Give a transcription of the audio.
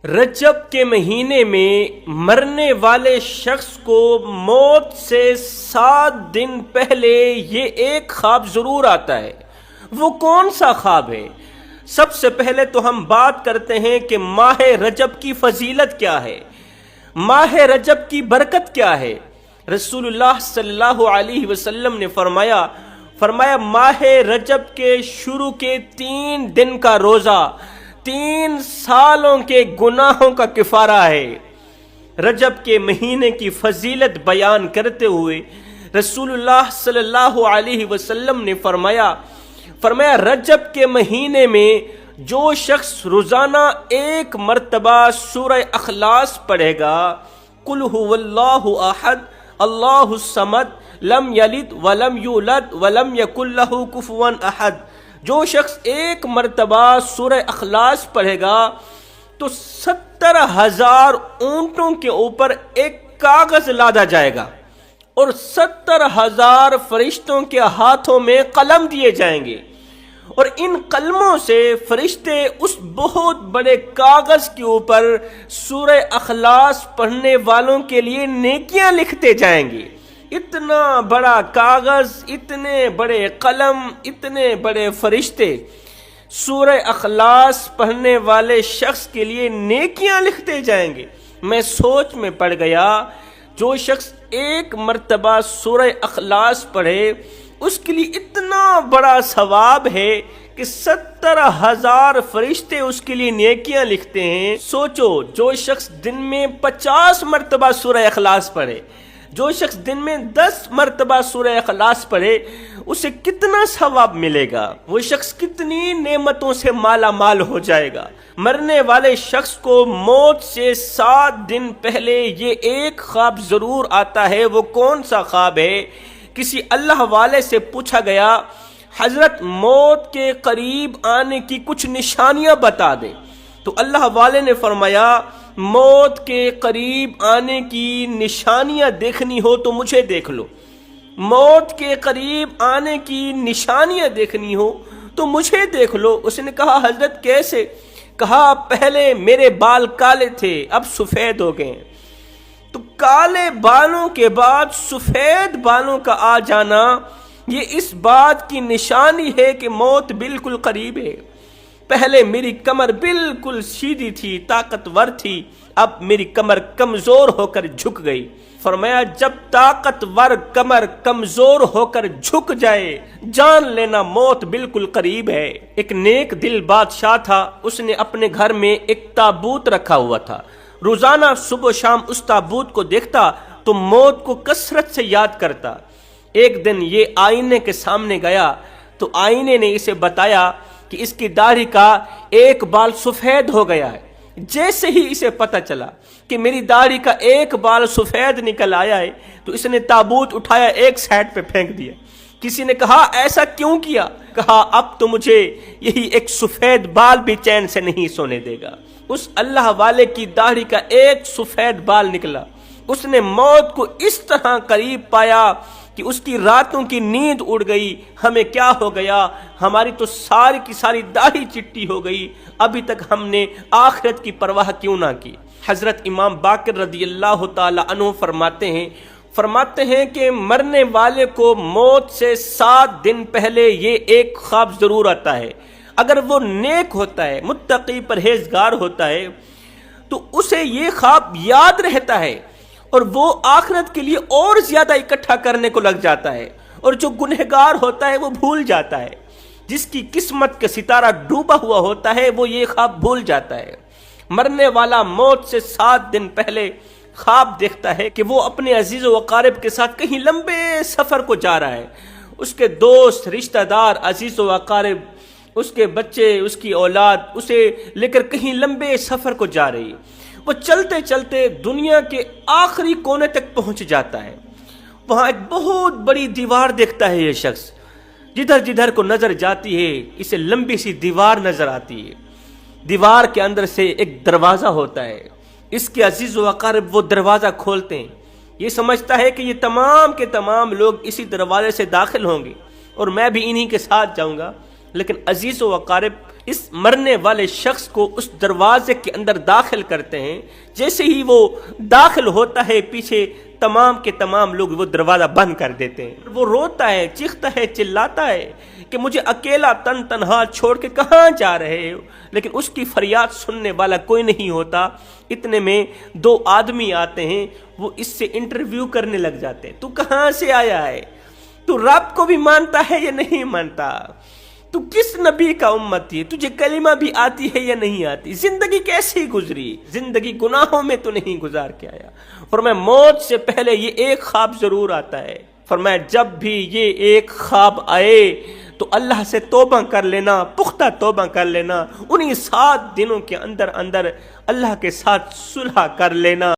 رجب کے مہینے میں مرنے والے شخص کو موت سے 7 دن پہلے یہ ایک خواب ضرور آتا ہے۔ وہ کون سا خواب ہے؟ سب سے پہلے تو ہم بات کرتے ہیں کہ ماہ رجب کی فضیلت کیا ہے، ماہ رجب کی برکت کیا ہے۔ رسول اللہ صلی اللہ علیہ وسلم نے فرمایا ماہ رجب کے شروع کے 3 دن کا روزہ 3 سالوں کے گناہوں کا کفارہ ہے۔ رجب کے مہینے کی فضیلت بیان کرتے ہوئے رسول اللہ صلی اللہ علیہ وسلم نے فرمایا رجب کے مہینے میں جو شخص روزانہ 1 مرتبہ سورہ اخلاص پڑھے گا، قل هو اللہ احد اللہ الصمد لم یلد ولم یولد ولم یکن لہ کفوا احد، جو شخص 1 مرتبہ سورہ اخلاص پڑھے گا تو 70,000 اونٹوں کے اوپر ایک کاغذ لادا جائے گا اور 70,000 فرشتوں کے ہاتھوں میں قلم دیے جائیں گے، اور ان قلموں سے فرشتے اس بہت بڑے کاغذ کے اوپر سورہ اخلاص پڑھنے والوں کے لیے نیکیاں لکھتے جائیں گے۔ اتنا بڑا کاغذ، اتنے بڑے قلم، اتنے بڑے فرشتے سورہ اخلاص پڑھنے والے شخص کے لیے نیکیاں لکھتے جائیں گے۔ میں سوچ میں پڑ گیا، جو شخص 1 مرتبہ سورہ اخلاص پڑھے اس کے لیے اتنا بڑا ثواب ہے کہ 70,000 فرشتے اس کے لیے نیکیاں لکھتے ہیں۔ سوچو، جو شخص دن میں 50 مرتبہ سورہ اخلاص پڑھے، جو شخص دن میں 10 مرتبہ سورہ اخلاص پڑھے، اسے کتنا ثواب ملے گا، وہ شخص کتنی نعمتوں سے مالا مال ہو جائے گا۔ مرنے والے شخص کو موت سے 7 دن پہلے یہ ایک خواب ضرور آتا ہے۔ وہ کون سا خواب ہے؟ کسی اللہ والے سے پوچھا گیا، حضرت موت کے قریب آنے کی کچھ نشانیاں بتا دیں، تو اللہ والے نے فرمایا موت کے قریب آنے کی نشانیاں دیکھنی ہو تو مجھے دیکھ لو، موت کے قریب آنے کی نشانیاں دیکھنی ہو تو مجھے دیکھ لو۔ اس نے کہا حضرت کیسے؟ کہا پہلے میرے بال کالے تھے، اب سفید ہو گئے، تو کالے بالوں کے بعد سفید بالوں کا آ جانا یہ اس بات کی نشانی ہے کہ موت بالکل قریب ہے۔ پہلے میری کمر بالکل سیدھی تھی، طاقتور تھی، اب میری کمر کمزور ہو کر جھک گئی۔ فرمایا جب طاقتور کمر کمزور ہو کر جھک جائے، جان لینا موت بالکل قریب ہے۔ ایک نیک دل بادشاہ تھا، اس نے اپنے گھر میں ایک تابوت رکھا ہوا تھا۔ روزانہ صبح و شام اس تابوت کو دیکھتا تو موت کو کثرت سے یاد کرتا۔ ایک دن یہ آئینے کے سامنے گیا تو آئینے نے اسے بتایا کہ اس کی داڑھی کا ایک بال سفید ہو گیا ہے۔ جیسے ہی اسے پتہ چلا کہ میری داڑھی کا ایک بال سفید نکل آیا ہے تو اس نے تابوت اٹھایا، ایک سائڈ پہ پھینک دیا۔ کسی نے کہا ایسا کیوں کیا؟ کہا اب تو مجھے یہی ایک سفید بال بھی چین سے نہیں سونے دے گا۔ اس اللہ والے کی داڑھی کا ایک سفید بال نکلا، اس نے موت کو اس طرح قریب پایا کہ اس کی راتوں کی نیند اڑ گئی۔ ہمیں کیا ہو گیا؟ ہماری تو ساری کی ساری داڑھی چٹی ہو گئی، ابھی تک ہم نے آخرت کی پرواہ کیوں نہ کی۔ حضرت امام باقر رضی اللہ تعالی عنہ فرماتے ہیں کہ مرنے والے کو موت سے 7 دن پہلے یہ ایک خواب ضرور آتا ہے۔ اگر وہ نیک ہوتا ہے، متقی پرہیزگار ہوتا ہے، تو اسے یہ خواب یاد رہتا ہے اور وہ آخرت کے لیے اور زیادہ اکٹھا کرنے کو لگ جاتا ہے، اور جو گنہگار ہوتا ہے وہ بھول جاتا ہے۔ جس کی قسمت کا ستارہ ڈوبا ہوا ہوتا ہے وہ یہ خواب بھول جاتا ہے۔ مرنے والا موت سے 7 دن پہلے خواب دیکھتا ہے کہ وہ اپنے عزیز و اقارب کے ساتھ کہیں لمبے سفر کو جا رہا ہے، اس کے دوست، رشتہ دار، عزیز و اقارب، اس کے بچے، اس کی اولاد اسے لے کر کہیں لمبے سفر کو جا رہی۔ وہ چلتے چلتے دنیا کے آخری کونے تک پہنچ جاتا ہے۔ وہاں ایک بہت بڑی دیوار دیکھتا ہے۔ یہ شخص جدھر جدھر کو نظر جاتی ہے اسے لمبی سی دیوار نظر آتی ہے۔ دیوار کے اندر سے ایک دروازہ ہوتا ہے۔ اس کے عزیز و اقارب وہ دروازہ کھولتے ہیں۔ یہ سمجھتا ہے کہ یہ تمام کے تمام لوگ اسی دروازے سے داخل ہوں گے اور میں بھی انہی کے ساتھ جاؤں گا، لیکن عزیز و اقارب اس مرنے والے شخص کو اس دروازے کے اندر داخل کرتے ہیں، جیسے ہی وہ داخل ہوتا ہے پیچھے تمام کے تمام لوگ وہ دروازہ بند کر دیتے ہیں۔ وہ روتا ہے، چیختا ہے، چلاتا ہے کہ مجھے اکیلا تنہا چھوڑ کے کہاں جا رہے ہو، لیکن اس کی فریاد سننے والا کوئی نہیں ہوتا۔ اتنے میں دو آدمی آتے ہیں، وہ اس سے انٹرویو کرنے لگ جاتے ہیں، تو کہاں سے آیا ہے، تو رب کو بھی مانتا ہے یا نہیں مانتا، تو کس نبی کا امت ہے، تجھے کلمہ بھی آتی ہے یا نہیں آتی، زندگی کیسی گزری، زندگی گناہوں میں تو نہیں گزار کے آیا۔ فرمایا موت سے پہلے یہ ایک خواب ضرور آتا ہے، فرمایا جب بھی یہ ایک خواب آئے تو اللہ سے توبہ کر لینا، پختہ توبہ کر لینا، انہی 7 دنوں کے اندر اللہ کے ساتھ صلح کر لینا۔